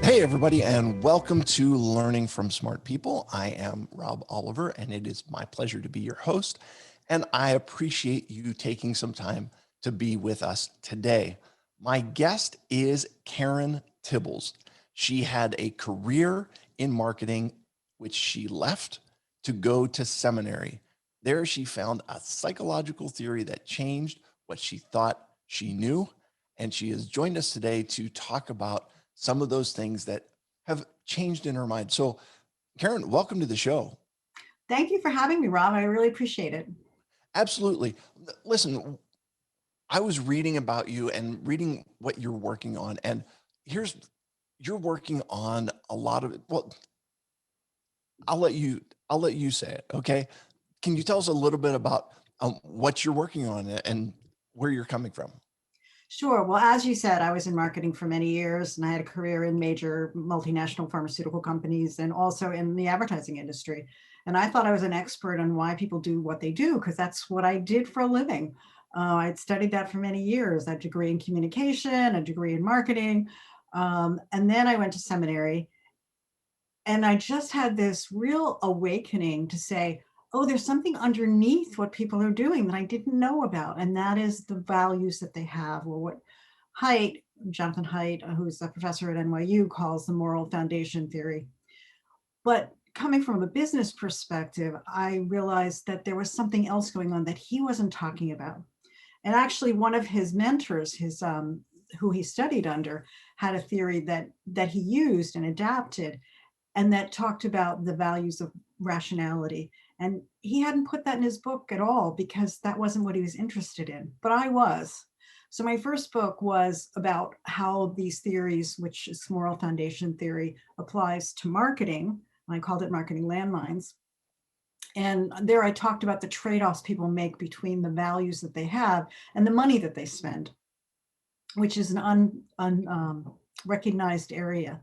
Hey, everybody, and welcome to Learning from Smart People. I am Rob Oliver, and it is my pleasure to be your host. And I appreciate you taking some time to be with us today. My guest is Karen Tibbals. She had a career in marketing, which she left to go to seminary. There, she found a psychological theory that changed what she thought she knew. And she has joined us today to talk about some of those things that have changed in her mind. So, Karen, welcome to the show. Thank you for having me, Rob. I really appreciate it. Absolutely. Listen, I was reading about you and reading what you're working on, and here's you're working on a lot of it. Well, I'll let you say it. Okay. Can you tell us a little bit about what you're working on and where you're coming from? Sure. Well, as you said, I was in marketing for many years and I had a career in major multinational pharmaceutical companies and also in the advertising industry. And I thought I was an expert on why people do what they do because that's what I did for a living. I'd studied that for many years, that degree in communication, a degree in marketing. And then I went to seminary and I just had this real awakening to say, oh, there's something underneath what people are doing that I didn't know about. And that is the values that they have, or what Jonathan Haidt, who's a professor at NYU, calls the moral foundation theory. But coming from a business perspective, I realized that there was something else going on that he wasn't talking about. And actually, one of his mentors, who he studied under, had a theory that he used and adapted and that talked about the values of rationality. And he hadn't put that in his book at all because that wasn't what he was interested in, but I was. So my first book was about how these theories, which is moral foundation theory, applies to marketing. I called it Marketing Landmines. And there I talked about the trade-offs people make between the values that they have and the money that they spend, which is an unrecognized area.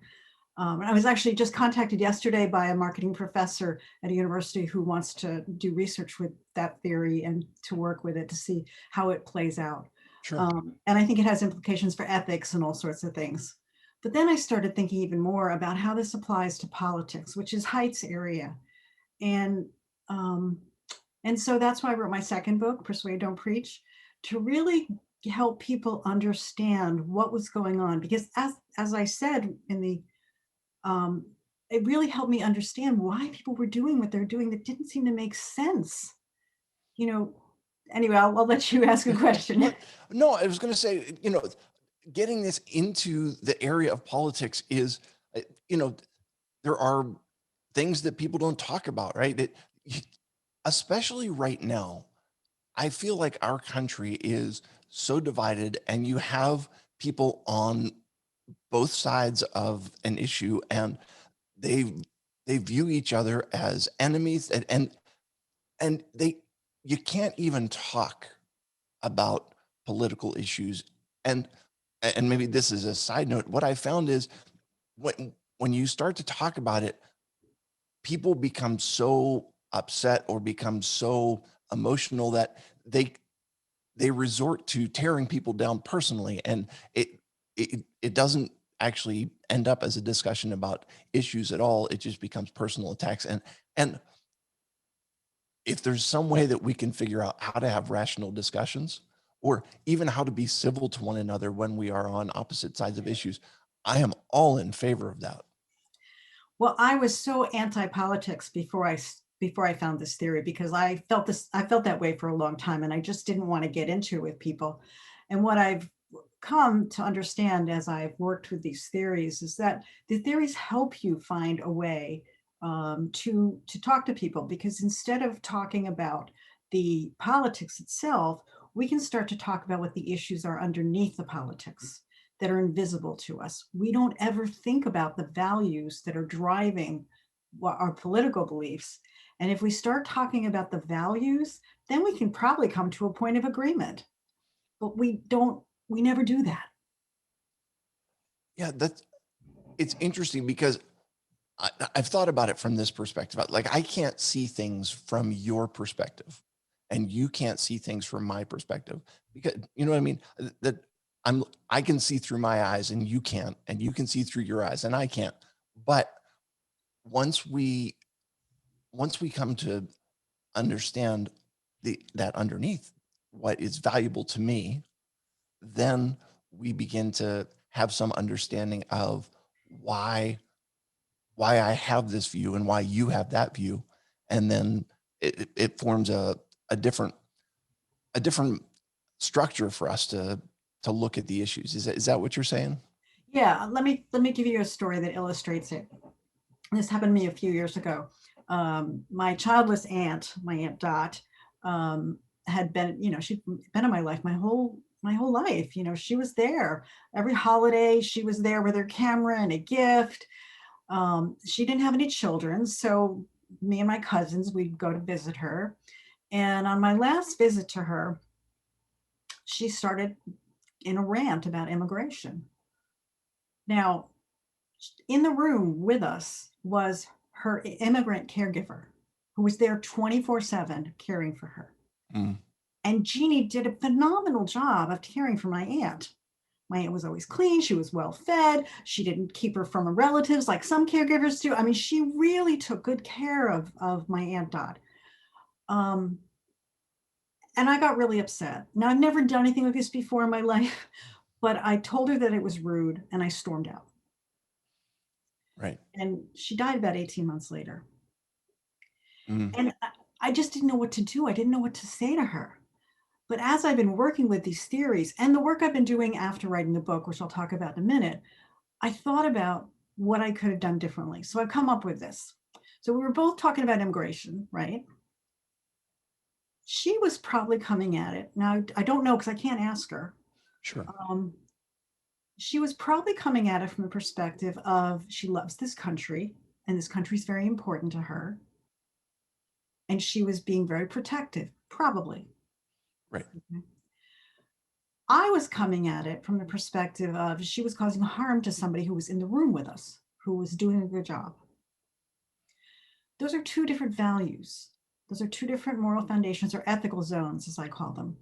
I was actually just contacted yesterday by a marketing professor at a university who wants to do research with that theory and to work with it to see how it plays out. Sure. And I think it has implications for ethics and all sorts of things. But then I started thinking even more about how this applies to politics, which is Haidt's area. And um, and so that's why I wrote my second book, Persuade, Don't Preach, to really help people understand what was going on. Because as I said in the um, it really helped me understand why people were doing what they're doing that didn't seem to make sense. You know, anyway, I'll let you ask a question. Well, no, I was going to say, getting this into the area of politics is, uh, you know, there are things that people don't talk about, right? Especially right now, I feel like our country is so divided, and you have people on both sides of an issue, and they they view each other as enemies, and they you can't even talk about political issues. And and maybe this is a side note. What I found is when you start to talk about it, people become so upset or become so emotional that they resort to tearing people down personally, and it doesn't actually end up as a discussion about issues at all. It just becomes personal attacks. And if there's some way that we can figure out how to have rational discussions, or even how to be civil to one another when we are on opposite sides of issues, I am all in favor of that. Well, I was so anti-politics before I found this theory because I felt that way for a long time and I just didn't want to get into it with people. And what I've come to understand as I've worked with these theories is that the theories help you find a way to talk to people, because instead of talking about the politics itself, we can start to talk about what the issues are underneath the politics that are invisible to us. We don't ever think about the values that are driving our political beliefs. And if we start talking about the values, then we can probably come to a point of agreement. But we never do that. Yeah, that's it's interesting because I've thought about it from this perspective. Like, I can't see things from your perspective, and you can't see things from my perspective, because you know what I mean. That I can see through my eyes and you can't, and you can see through your eyes and I can't. But once we once we come to understand that underneath what is valuable to me, then we begin to have some understanding of why I have this view and why you have that view. And then it forms a different a different structure for us to look at the issues. Is that what you're saying? Yeah, let me give you a story that illustrates it. This happened to me a few years ago. My childless aunt, my Aunt Dot, um, had been, she'd been in my life my whole life. She was there every holiday. She was there with her camera and a gift. She didn't have any children, so me and my cousins, we'd go to visit her. And on my last visit to her, she started in a rant about immigration. Now, in the room with us was her immigrant caregiver who was there 24/7 caring for her. Mm, And Jeannie did a phenomenal job of caring for my aunt. My aunt was always clean. She was well fed. She didn't keep her from her relatives like some caregivers do. I mean, she really took good care of my Aunt Dot. Um, and I got really upset. Now, I've never done anything like this before in my life, but I told her that it was rude and I stormed out. right. And she died about 18 months later. Mm, And I just didn't know what to do. I didn't know what to say to her. But as I've been working with these theories and the work I've been doing after writing the book, which I'll talk about in a minute, I thought about what I could have done differently. So I've come up with this. So we were both talking about immigration, right? She was probably coming at it. Now, I don't know because I can't ask her. sure. Um, she was probably coming at it from the perspective of she loves this country and this country is very important to her. And she was being very protective, probably. Right. Okay. I was coming at it from the perspective of she was causing harm to somebody who was in the room with us, who was doing a good job. Those are two different values. Those are two different moral foundations or ethical zones, as I call them.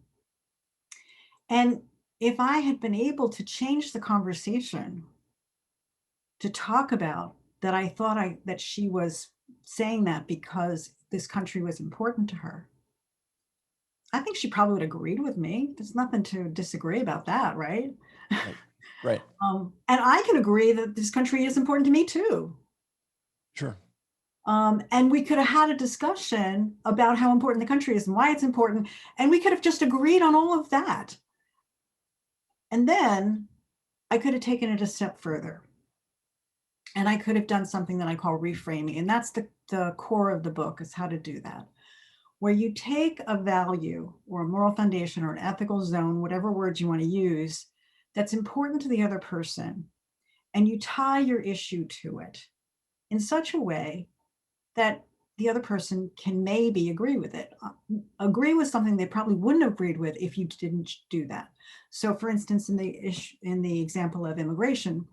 And if I had been able to change the conversation to talk about that, I thought that she was saying that because this country was important to her, I think she probably would have agreed with me. There's nothing to disagree about that, right? Right. Right. And I can agree that this country is important to me too. Sure. And we could have had a discussion about how important the country is and why it's important. And we could have just agreed on all of that. And then I could have taken it a step further. And I could have done something that I call reframing. And that's the core of the book is how to do that, where you take a value or a moral foundation or an ethical zone, whatever words you want to use, that's important to the other person, and you tie your issue to it in such a way that the other person can maybe agree with it, agree with something they probably wouldn't have agreed with if you didn't do that. So, for instance, in the example of immigration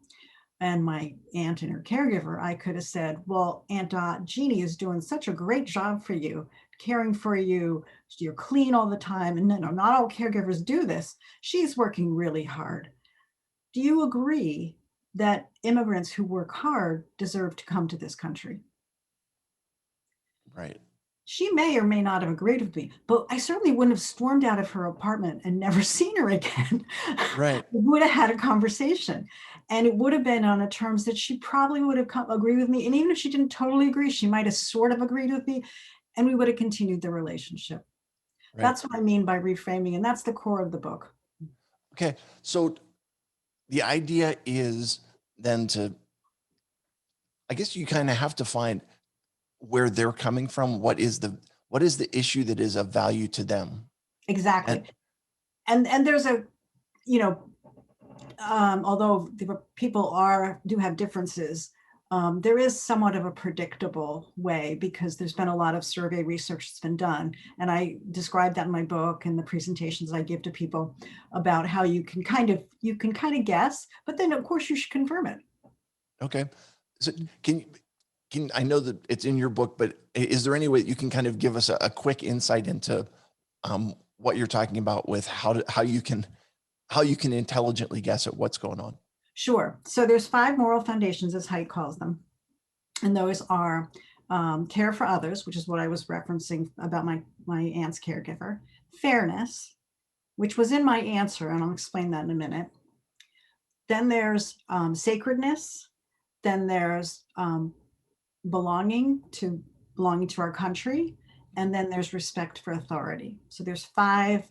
and my aunt and her caregiver, I could have said, "Well, Aunt Jeannie is doing such a great job for you, caring for you. You're clean all the time, and no, not all caregivers do this. She's working really hard. Do you agree that immigrants who work hard deserve to come to this country?" Right. She may or may not have agreed with me, but I certainly wouldn't have stormed out of her apartment and never seen her again. Right. We would have had a conversation, and it would have been on a terms that she probably would have agreed with me. And even if she didn't totally agree, she might have sort of agreed with me, and we would have continued the relationship. Right. That's what I mean by reframing, and that's the core of the book. Okay. So the idea is then I guess you kind of have to find where they're coming from. What is the issue that is of value to them? And Exactly. And there's a, you know, although the people do have differences, there is somewhat of a predictable way because there's been a lot of survey research that's been done, and I describe that in my book and the presentations I give to people about how you can kind of guess, but then of course you should confirm it. okay. So I know that it's in your book, but is there any way that you can kind of give us a quick insight into what you're talking about with how you can how you can intelligently guess at what's going on. Sure. So there's 5 moral foundations, as Haidt calls them. And those are care for others, which is what I was referencing about my aunt's caregiver, fairness, which was in my answer, and I'll explain that in a minute. Then there's sacredness. Then there's belonging to our country. And then there's respect for authority. So there's 5,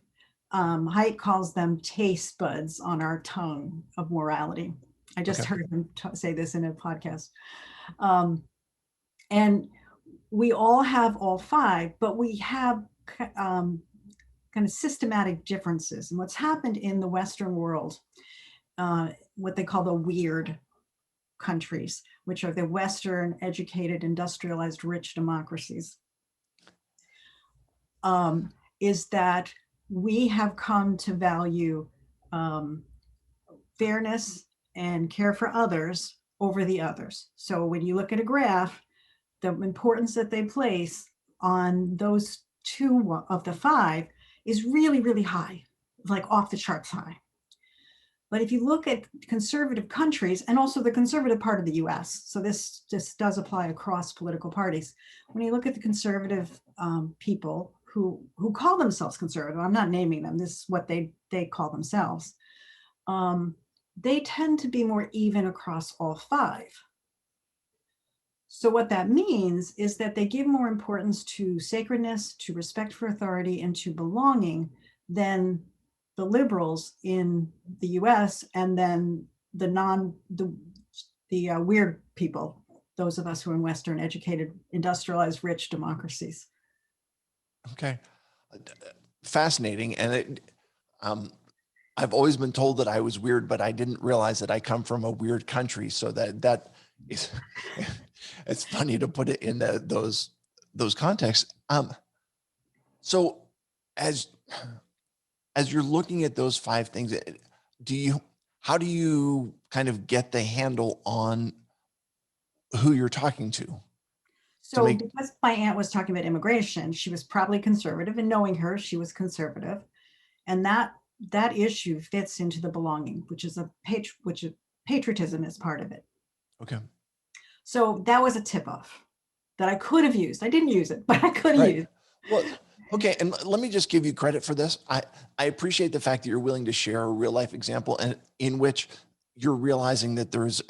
Haidt calls them taste buds on our tongue of morality. I just Okay. heard him say this in a podcast. And we all have all 5, but we have kind of systematic differences. And what's happened in the Western world, what they call the weird countries, which are the Western, educated, industrialized, rich democracies, is that we have come to value fairness and care for others over the others. So when you look at a graph, the importance that they place on those 2 of the 5 is really, really high, like off the charts high. But if you look at conservative countries, and also the conservative part of the US, so this does apply across political parties. When you look at the conservative people who call themselves conservative, I'm not naming them, this is what they call themselves, they tend to be more even across all 5. So what that means is that they give more importance to sacredness, to respect for authority, and to belonging than the liberals in the US, and then the weird people, those of us who are in Western, educated, industrialized, rich democracies. Okay. Fascinating. And I've always been told that I was weird, but I didn't realize that I come from a weird country. So that is, it's funny to put it in those contexts. So as you're looking at those 5 things, how do you kind of get the handle on who you're talking to So make, because my aunt was talking about immigration, she was probably conservative, and knowing her, she was conservative. And that issue fits into the belonging, which is patriotism is part of it. okay. So that was a tip off that I could have used. I didn't use it, but I could have Right. used. Well, okay. And let me just give you credit for this. I appreciate the fact that you're willing to share a real life example, and in which you're realizing that there's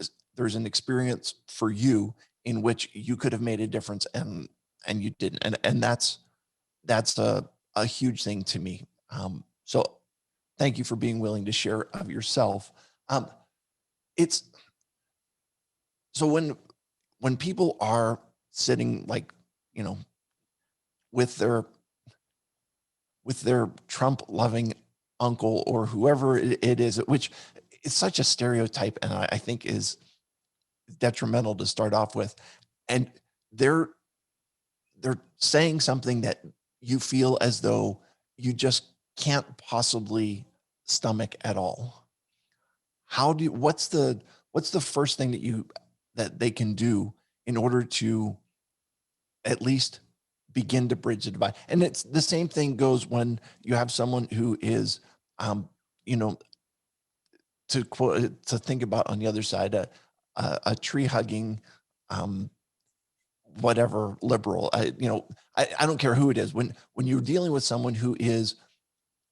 an experience for you in which you could have made a difference, and you didn't. And that's a huge thing to me. So thank you for being willing to share of yourself. It's so when people are sitting, like, you know, with their Trump loving uncle or whoever it is, which is such a stereotype, and I think is detrimental to start off with. And they're saying something that you feel as though you just can't possibly stomach at all. What's the first thing that they can do in order to at least begin to bridge the divide? And it's the same thing goes when you have someone who is, you know, to think about on the other side, a tree hugging, um, whatever liberal. I don't care who it is. When you're dealing with someone who is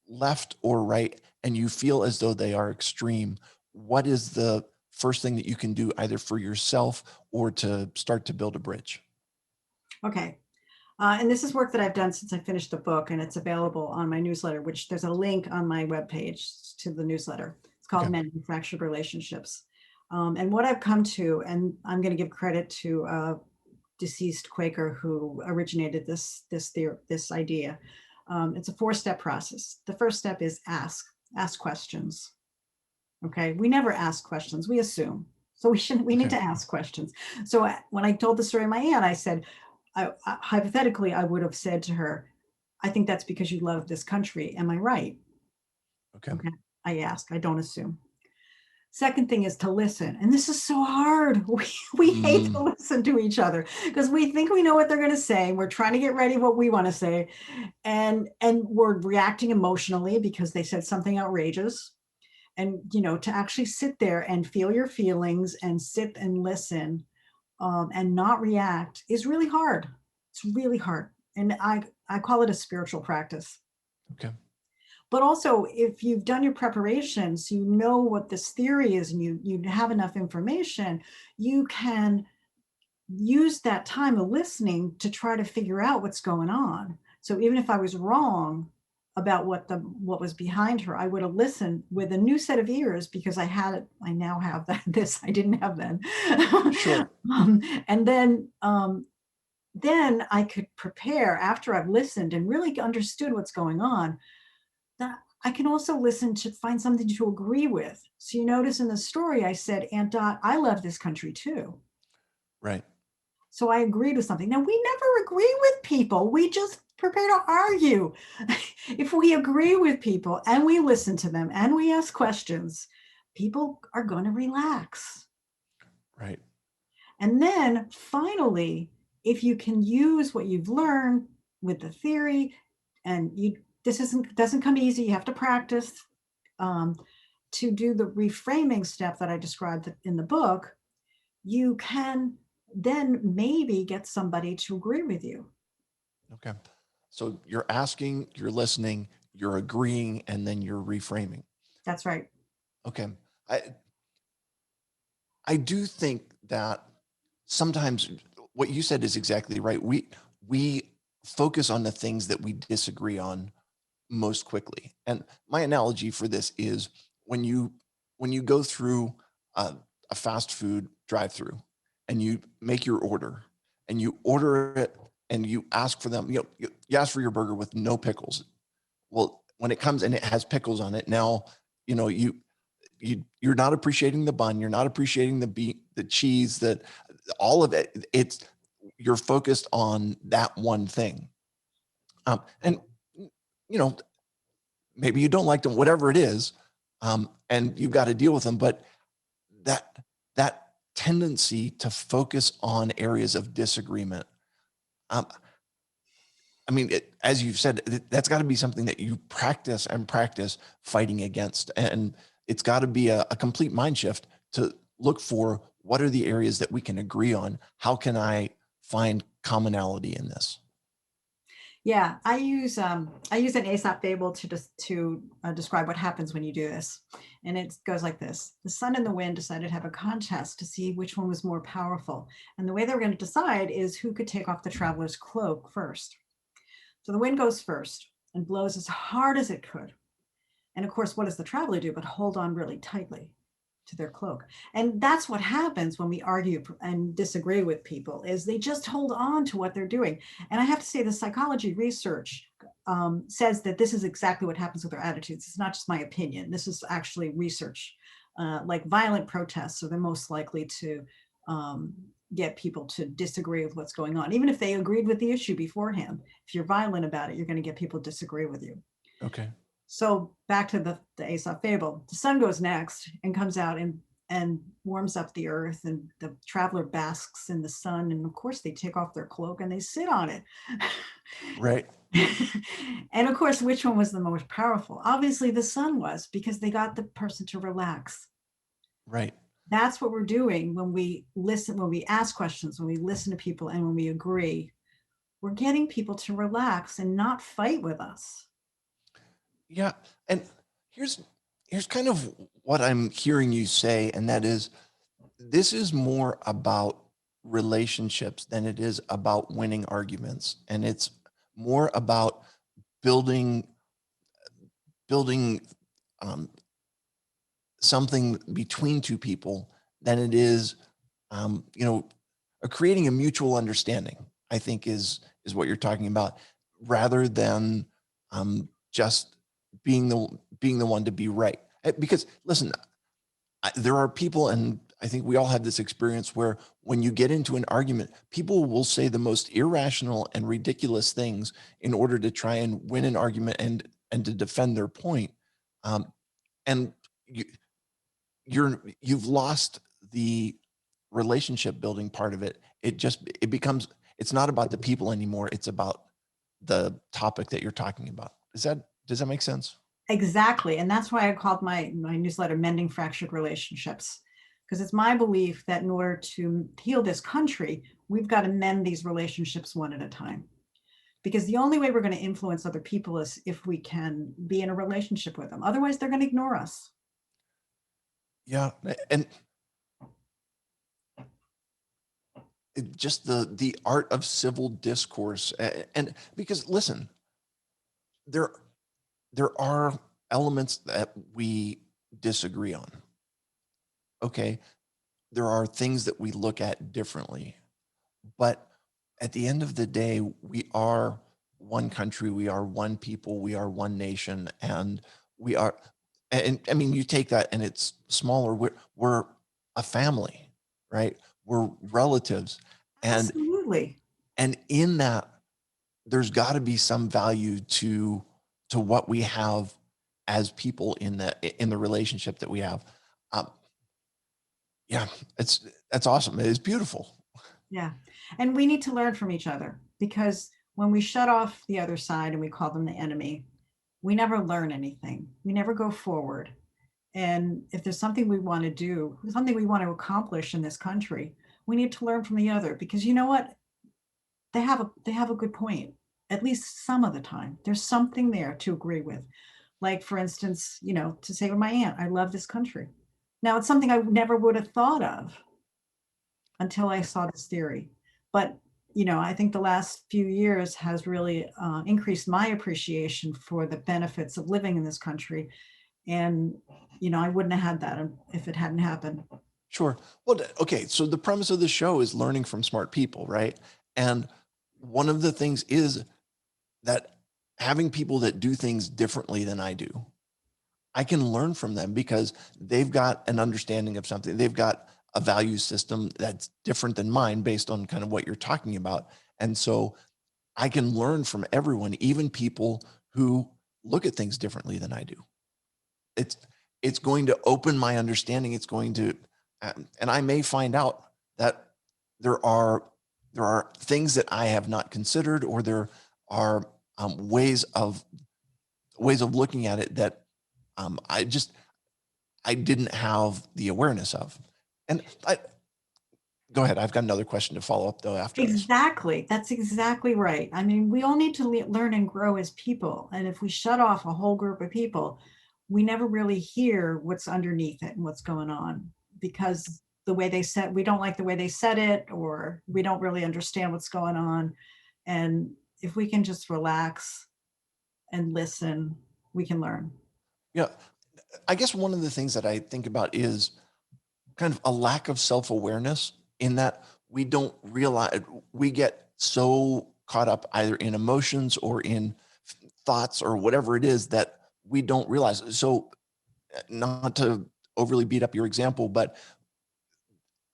left or right, and you feel as though they are extreme, what is the first thing that you can do, either for yourself or to start to build a bridge? Okay. And this is work that I've done since I finished the book, and it's available on my newsletter, which there's a link on my webpage to the newsletter. It's called Okay. Mending Fractured Relationships. And what I've come to, and I'm going to give credit to a deceased Quaker who originated this idea. It's a 4-step process. The first step is ask questions. Okay, we never ask questions, we assume. So we need Okay. to ask questions. So when I told the story of my aunt, I said, hypothetically, I would have said to her, I think that's because you love this country. Am I right? Okay. Okay. I ask, I don't assume. Second thing is to listen. And this is so hard. We hate to Mm, listen to each other because we think we know what they're going to say. We're trying to get ready what we want to say. And we're reacting emotionally because they said something outrageous. And, to actually sit there and feel your feelings and sit and listen, and not react is really hard. It's really hard. And I call it a spiritual practice. Okay. But also, if you've done your preparations, you know what this theory is, and you have enough information, you can use that time of listening to try to figure out what's going on. So even if I was wrong about what was behind her, I would have listened with a new set of ears, because I now have this I didn't have then. Sure. um, and then I could prepare after I've listened and really understood what's going on. That I can also listen to find something to agree with. So you notice in the story I said, Aunt Dot, I love this country too. Right. So I agreed with something. Now, we never agree with people. We just prepare to argue. If we agree with people and we listen to them and we ask questions, people are going to relax. Right. And then finally, if you can use what you've learned with the theory, and this doesn't come easy, you have to practice, um, to do the reframing step that I described in the book, you can then maybe get somebody to agree with you. Okay. So you're asking, you're listening, you're agreeing, and then you're reframing. That's right. Okay. I I do think that sometimes what you said is exactly right. We focus on the things that we disagree on most quickly. And my analogy for this is when you when you go through a fast food drive-through and you make your order and you order it and you ask for them, you ask for your burger with no pickles. Well, when it comes and it has pickles on it, now you know you're not appreciating the bun, you're not appreciating the beet, the cheese, that all of it. It's you're focused on that one thing, and you know maybe you don't like them, whatever it is, and you've got to deal with them. But that that tendency to focus on areas of disagreement, um, I mean, as you've said, that's got to be something that you practice and practice fighting against, and it's got to be a complete mind shift to look for what are the areas that we can agree on. How can I find commonality in this? Yeah, I use an Aesop fable to describe what happens when you do this, and it goes like this: the sun and the wind decided to have a contest to see which one was more powerful, and the way they were going to decide is who could take off the traveler's cloak first. So the wind goes first and blows as hard as it could, and of course, what does the traveler do but hold on really tightly to their cloak? And that's what happens when we argue and disagree with people, is they just hold on to what they're doing. And I have to say, the psychology research says that this is exactly what happens with our attitudes. It's not just my opinion. This is actually research. Like violent protests are the most likely to um, get people to disagree with what's going on. Even if they agreed with the issue beforehand, if you're violent about it, you're going to get people to disagree with you. Okay. So back to the Aesop fable, the sun goes next and comes out and warms up the earth, and the traveler basks in the sun, and of course they take off their cloak and they sit on it. Right. And of course, which one was the most powerful? Obviously the sun was, because they got the person to relax. Right. That's what we're doing when we listen, when we ask questions, when we listen to people, and when we agree. We're getting people to relax and not fight with us. Yeah. And here's here's kind of what I'm hearing you say, and that is this is more about relationships than it is about winning arguments. And it's more about building building um, something between two people than it is, um, you know, creating a mutual understanding. I think is what you're talking about, rather than just being the one to be right. Because listen, there are people, and I think we all have this experience where when you get into an argument, people will say the most irrational and ridiculous things in order to try and win an argument and to defend their point. Um, and you, you've lost the relationship building part of it. It becomes, it's not about the people anymore. It's about the topic that you're talking about. Does that make sense? Exactly. And that's why I called my newsletter Mending Fractured Relationships. Because it's my belief that in order to heal this country, we've got to mend these relationships one at a time. Because the only way we're going to influence other people is if we can be in a relationship with them. Otherwise, they're going to ignore us. Yeah. And just the art of civil discourse. And because listen, there there are elements that we disagree on. Okay. There are things that we look at differently. But at the end of the day, we are one country, we are one people, we are one nation, and we are, and I mean, you take that and it's smaller. We're a family, right? We're relatives. And Absolutely. and in that, there's got to be some value to what we have as people in the relationship that we have. Um, yeah, it's that's awesome. It is beautiful. Yeah. And we need to learn from each other because when we shut off the other side and we call them the enemy, we never learn anything. We never go forward. And if there's something we want to do, something we want to accomplish in this country, we need to learn from the other because you know what? They have a good point. At least some of the time. There's something there to agree with. Like for instance, to say to my aunt, I love this country. Now it's something I never would have thought of until I saw this theory. But I think the last few years has really increased my appreciation for the benefits of living in this country. And I wouldn't have had that if it hadn't happened. Sure. Well, okay. So the premise of the show is learning from smart people, right? And one of the things is that having people that do things differently than I do, I can learn from them because they've got an understanding of something. They've got a value system that's different than mine based on kind of what you're talking about. And so I can learn from everyone, even people who look at things differently than I do. It's it's going to open my understanding. It's going to, and I may find out that there are there are things that I have not considered, or there are ways of looking at it that I didn't have the awareness of. And go ahead. I've got another question to follow up though after this. Exactly. That's exactly right. I mean, we all need to learn and grow as people. And if we shut off a whole group of people, we never really hear what's underneath it and what's going on because the way they said, we don't like the way they said it, or we don't really understand what's going on. And if we can just relax and listen, we can learn. Yeah, I guess one of the things that I think about is kind of a lack of self-awareness, in that we don't realize, we get so caught up either in emotions or in thoughts or whatever it is that we don't realize. So not to overly beat up your example, but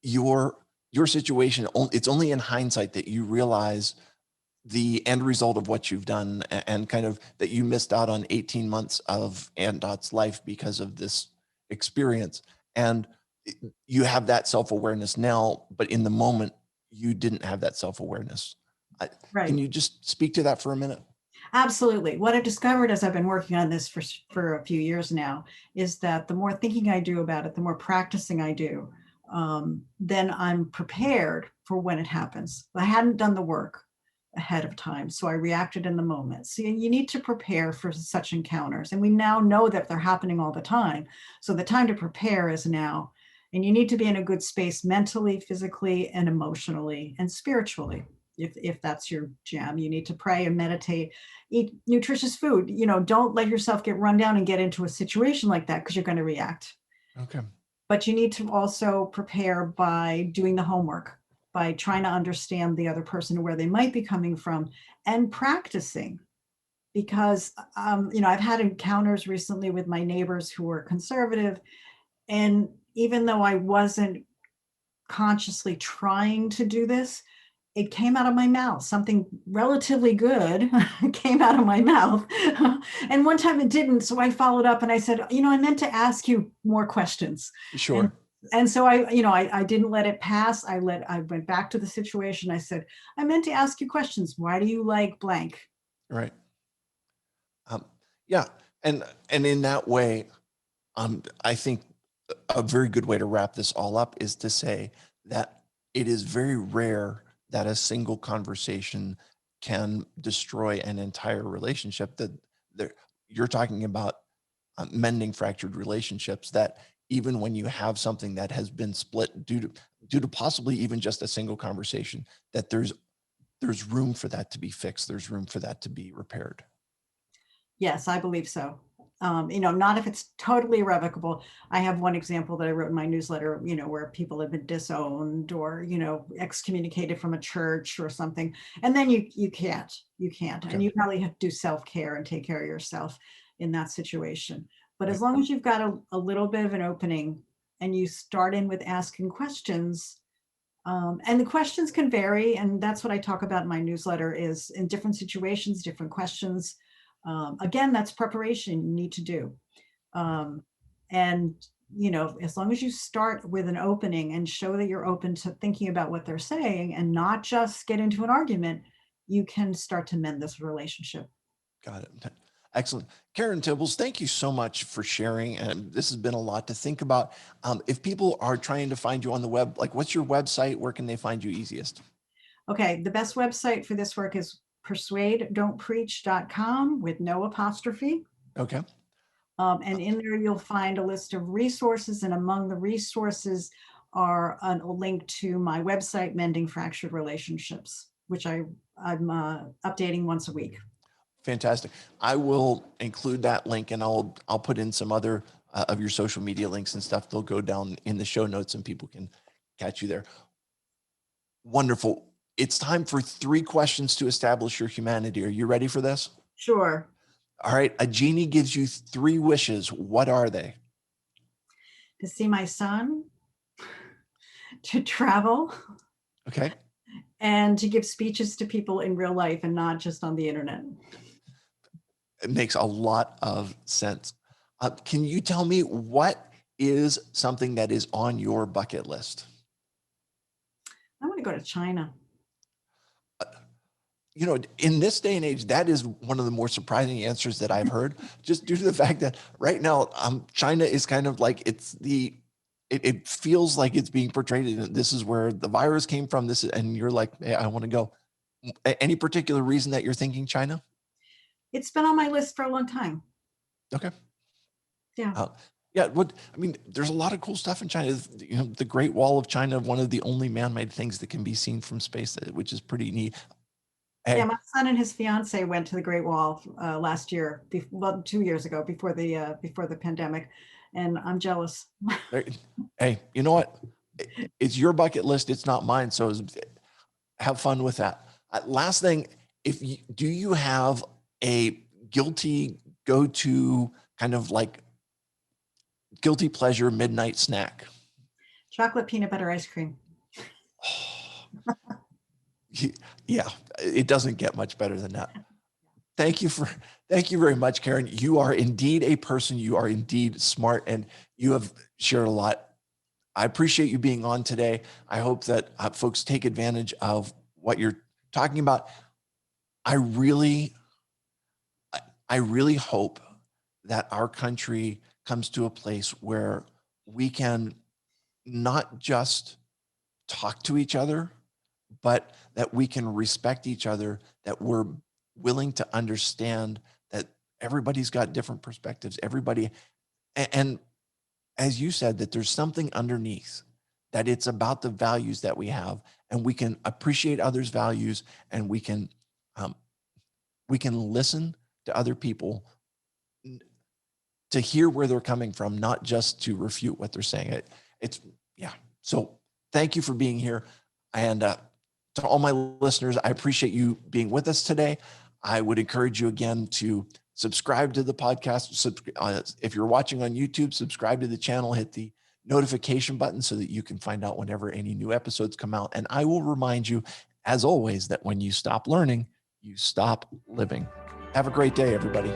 your your situation, it's only in hindsight that you realize the end result of what you've done, and kind of that you missed out on 18 months of Aunt Dot's life because of this experience. And you have that self-awareness now, but in the moment you didn't have that self-awareness. I, can Right. you just speak to that for a minute? Absolutely. What I've discovered as I've been working on this for a few years now is that the more thinking I do about it, the more practicing I do, then I'm prepared for when it happens. I hadn't done the work ahead of time, so I reacted in the moment. So you need to prepare for such encounters, and we now know that they're happening all the time. So the time to prepare is now, and you need to be in a good space mentally, physically, and emotionally, and spiritually. If that's your jam, you need to pray and meditate, eat nutritious food. Don't let yourself get run down and get into a situation like that because you're going to react. Okay. But you need to also prepare by doing the homework, by trying to understand the other person and where they might be coming from, and practicing. Because I've had encounters recently with my neighbors who were conservative, and even though I wasn't consciously trying to do this, it came out of my mouth. Something relatively good came out of my mouth. And one time it didn't. So I followed up and I said, I meant to ask you more questions. And Sure. and so I didn't let it pass. I went back to the situation. I said, I meant to ask you questions. Why do you like blank? Right. Um, yeah. And in that way, I think a very good way to wrap this all up is to say that it is very rare that a single conversation can destroy an entire relationship. That there, you're talking about mending fractured relationships. That even when you have something that has been split due to possibly even just a single conversation, that there's room for that to be fixed. There's room for that to be repaired. Yes, I believe so. Not if it's totally irrevocable. I have one example that I wrote in my newsletter, where people have been disowned or, excommunicated from a church or something. And then you can't. Okay. And you probably have to do self-care and take care of yourself in that situation. But Right. as long as you've got a little bit of an opening and you start in with asking questions, and the questions can vary, and that's what I talk about in my newsletter is in different situations, different questions. Again, that's preparation you need to do. Um, and, as long as you start with an opening and show that you're open to thinking about what they're saying and not just get into an argument, you can start to mend this relationship. Got it. Excellent. Karen Tibbals, thank you so much for sharing. And this has been a lot to think about. If people are trying to find you on the web, like what's your website? Where can they find you easiest? Okay, the best website for this work is persuadedon'tpreach.com with no apostrophe. Okay. And in there, you'll find a list of resources. And among the resources are a link to my website, Mending Fractured Relationships, which I'm updating once a week. Fantastic. I will include that link and I'll put in some other of your social media links and stuff. They'll go down in the show notes and people can catch you there. Wonderful. It's time for 3 questions to establish your humanity. Are you ready for this? Sure. All right. A genie gives you 3 wishes. What are they? To see my son, to travel, Okay. and to give speeches to people in real life and not just on the internet. It makes a lot of sense. Can you tell me what is something that is on your bucket list? I want to go to China. In this day and age, that is one of the more surprising answers that I've heard, just due to the fact that right now, China is kind of like it feels like it's being portrayed. This is where the virus came from. And you're like, hey, I want to go. Any particular reason that you're thinking China? It's been on my list for a long time. Okay. Yeah. Yeah. There's a lot of cool stuff in China. The Great Wall of China, one of the only man-made things that can be seen from space, which is pretty neat. Yeah, Hey, my son and his fiance went to the Great Wall last year, 2 years ago, before the pandemic, and I'm jealous. hey, you know what? It's your bucket list. It's not mine. So have fun with that. Last thing, do you have a guilty go-to kind of like guilty pleasure midnight snack? Chocolate peanut butter ice cream. Yeah, it doesn't get much better than that. Thank you very much, Karen. You are indeed a person. You are indeed smart, and you have shared a lot. I appreciate you being on today. I hope that folks take advantage of what you're talking about. I really, I really hope that our country comes to a place where we can not just talk to each other, but that we can respect each other, that we're willing to understand that everybody's got different perspectives. And as you said, that there's something underneath, that it's about the values that we have, and we can appreciate others' values, and um, we can listen to other people to hear where they're coming from, not just to refute what they're saying. It's yeah. So thank you for being here, and to all my listeners, I appreciate you being with us today. I would encourage you again to subscribe to the podcast. If you're watching on YouTube, subscribe to the channel, hit the notification button so that you can find out whenever any new episodes come out. And I will remind you, as always, that when you stop learning, you stop living. Have a great day, everybody.